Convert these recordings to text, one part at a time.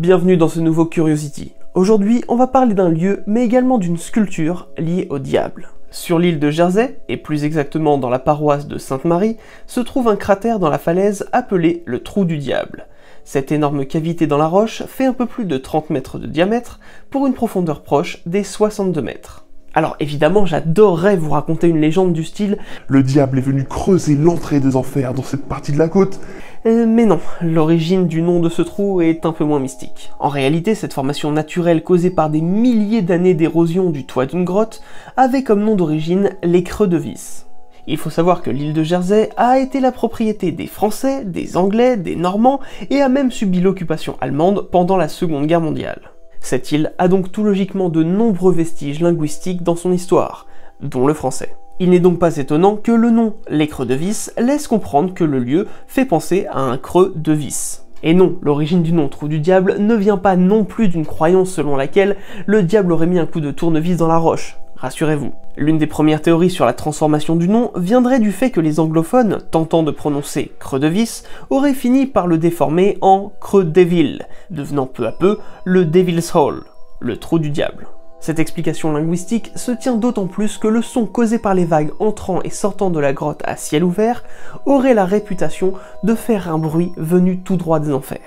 bienvenue dans ce nouveau Curiosity. Aujourd'hui, on va parler d'un lieu, mais également d'une sculpture liée au diable. Sur l'île de Jersey, et plus exactement dans la paroisse de Sainte-Marie, se trouve un cratère dans la falaise appelé le Trou du Diable. Cette énorme cavité dans la roche fait un peu plus de 30 mètres de diamètre, pour une profondeur proche des 62 mètres. Alors évidemment, j'adorerais vous raconter une légende du style « Le diable est venu creuser l'entrée des enfers dans cette partie de la côte ». Mais non, l'origine du nom de ce trou est un peu moins mystique. En réalité, cette formation naturelle causée par des milliers d'années d'érosion du toit d'une grotte avait comme nom d'origine les Creux de Vis. Il faut savoir que l'île de Jersey a été la propriété des Français, des Anglais, des Normands et a même subi l'occupation allemande pendant la Seconde Guerre mondiale. Cette île a donc tout logiquement de nombreux vestiges linguistiques dans son histoire, dont le français. Il n'est donc pas étonnant que le nom « les Creux de Vis » laisse comprendre que le lieu fait penser à un creux de vis. Et non, l'origine du nom Trou du Diable ne vient pas non plus d'une croyance selon laquelle le diable aurait mis un coup de tournevis dans la roche. Rassurez-vous. L'une des premières théories sur la transformation du nom viendrait du fait que les anglophones, tentant de prononcer Creux de Vis, auraient fini par le déformer en Creux Devil, devenant peu à peu le Devil's Hole, le trou du diable. Cette explication linguistique se tient d'autant plus que le son causé par les vagues entrant et sortant de la grotte à ciel ouvert aurait la réputation de faire un bruit venu tout droit des enfers.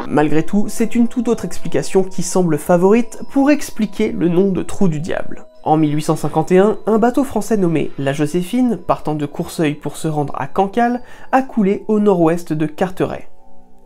Malgré tout, c'est une toute autre explication qui semble favorite pour expliquer le nom de Trou du Diable. En 1851, un bateau français nommé la Joséphine, partant de Courceuil pour se rendre à Cancale, a coulé au nord-ouest de Carteret.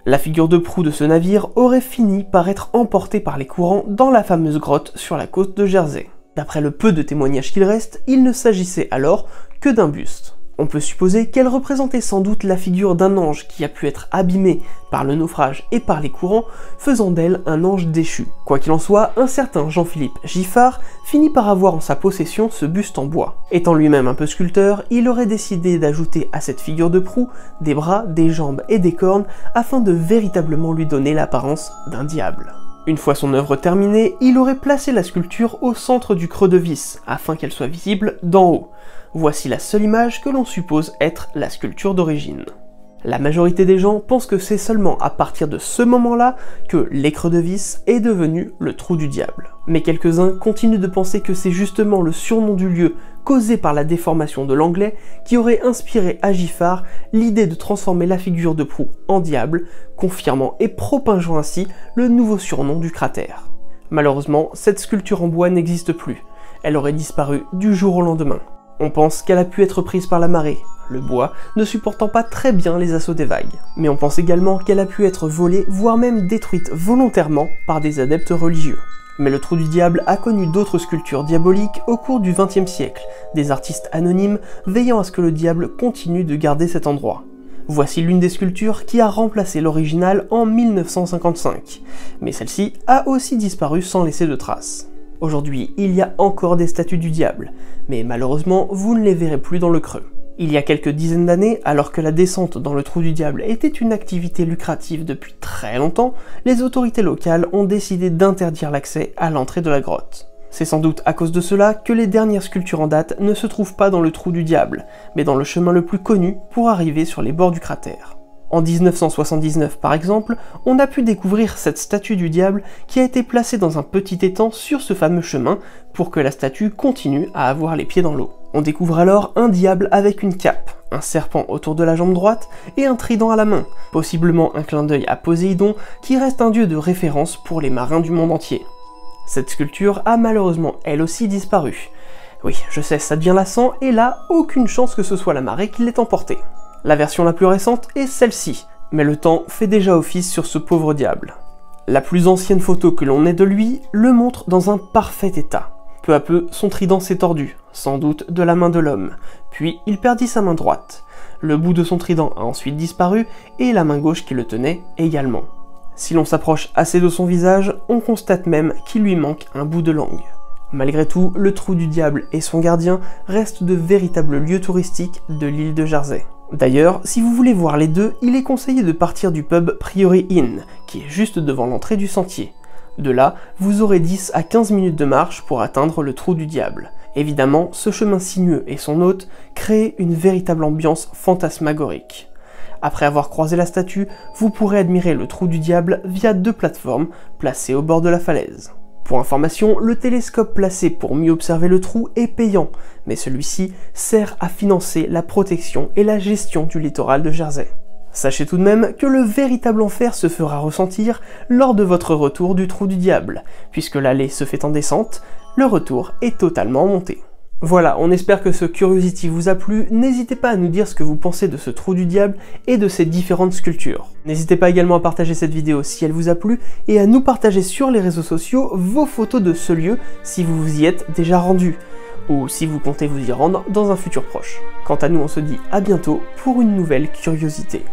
La figure de proue de ce navire aurait fini par être emportée par les courants dans la fameuse grotte sur la côte de Jersey. D'après le peu de témoignages qu'il reste, il ne s'agissait alors que d'un buste. On peut supposer qu'elle représentait sans doute la figure d'un ange qui a pu être abîmé par le naufrage et par les courants, faisant d'elle un ange déchu. Quoi qu'il en soit, un certain Jean-Philippe Giffard finit par avoir en sa possession ce buste en bois. Étant lui-même un peu sculpteur, il aurait décidé d'ajouter à cette figure de proue des bras, des jambes et des cornes afin de véritablement lui donner l'apparence d'un diable. Une fois son œuvre terminée, il aurait placé la sculpture au centre du creux de vis, afin qu'elle soit visible d'en haut. Voici la seule image que l'on suppose être la sculpture d'origine. La majorité des gens pensent que c'est seulement à partir de ce moment-là que les Creux de Vis est devenu le Trou du Diable. Mais quelques-uns continuent de penser que c'est justement le surnom du lieu causé par la déformation de l'anglais qui aurait inspiré à Giffard l'idée de transformer la figure de proue en diable, confirmant et propingeant ainsi le nouveau surnom du cratère. Malheureusement, cette sculpture en bois n'existe plus. Elle aurait disparu du jour au lendemain. On pense qu'elle a pu être prise par la marée, le bois ne supportant pas très bien les assauts des vagues. Mais on pense également qu'elle a pu être volée, voire même détruite volontairement par des adeptes religieux. Mais le Trou du Diable a connu d'autres sculptures diaboliques au cours du XXe siècle, des artistes anonymes veillant à ce que le diable continue de garder cet endroit. Voici l'une des sculptures qui a remplacé l'original en 1955, mais celle-ci a aussi disparu sans laisser de traces. Aujourd'hui, il y a encore des statues du diable, mais malheureusement, vous ne les verrez plus dans le creux. Il y a quelques dizaines d'années, alors que la descente dans le Trou du Diable était une activité lucrative depuis très longtemps, les autorités locales ont décidé d'interdire l'accès à l'entrée de la grotte. C'est sans doute à cause de cela que les dernières sculptures en date ne se trouvent pas dans le Trou du Diable, mais dans le chemin le plus connu pour arriver sur les bords du cratère. En 1979 par exemple, on a pu découvrir cette statue du diable qui a été placée dans un petit étang sur ce fameux chemin pour que la statue continue à avoir les pieds dans l'eau. On découvre alors un diable avec une cape, un serpent autour de la jambe droite et un trident à la main, possiblement un clin d'œil à Poséidon qui reste un dieu de référence pour les marins du monde entier. Cette sculpture a malheureusement elle aussi disparu. Oui, je sais, ça devient lassant et là, aucune chance que ce soit la marée qui l'ait emportée. La version la plus récente est celle-ci, mais le temps fait déjà office sur ce pauvre diable. La plus ancienne photo que l'on ait de lui le montre dans un parfait état. Peu à peu, son trident s'est tordu, sans doute de la main de l'homme, puis il perdit sa main droite. Le bout de son trident a ensuite disparu, et la main gauche qui le tenait également. Si l'on s'approche assez de son visage, on constate même qu'il lui manque un bout de langue. Malgré tout, le Trou du Diable et son gardien restent de véritables lieux touristiques de l'île de Jersey. D'ailleurs, si vous voulez voir les deux, il est conseillé de partir du pub Priory Inn, qui est juste devant l'entrée du sentier. De là, vous aurez 10 à 15 minutes de marche pour atteindre le Trou du Diable, Évidemment, ce chemin sinueux et son hôte créent une véritable ambiance fantasmagorique. Après avoir croisé la statue, vous pourrez admirer le trou du diable via 2 plateformes placées au bord de la falaise. Pour information, le télescope placé pour mieux observer le trou est payant, mais celui-ci sert à financer la protection et la gestion du littoral de Jersey. Sachez tout de même que le véritable enfer se fera ressentir lors de votre retour du trou du diable, puisque l'allée se fait en descente, le retour est totalement monté. Voilà, on espère que ce Curiosity vous a plu, n'hésitez pas à nous dire ce que vous pensez de ce trou du diable et de ces différentes sculptures. N'hésitez pas également à partager cette vidéo si elle vous a plu et à nous partager sur les réseaux sociaux vos photos de ce lieu si vous vous y êtes déjà rendu, ou si vous comptez vous y rendre dans un futur proche. Quant à nous, on se dit à bientôt pour une nouvelle curiosité.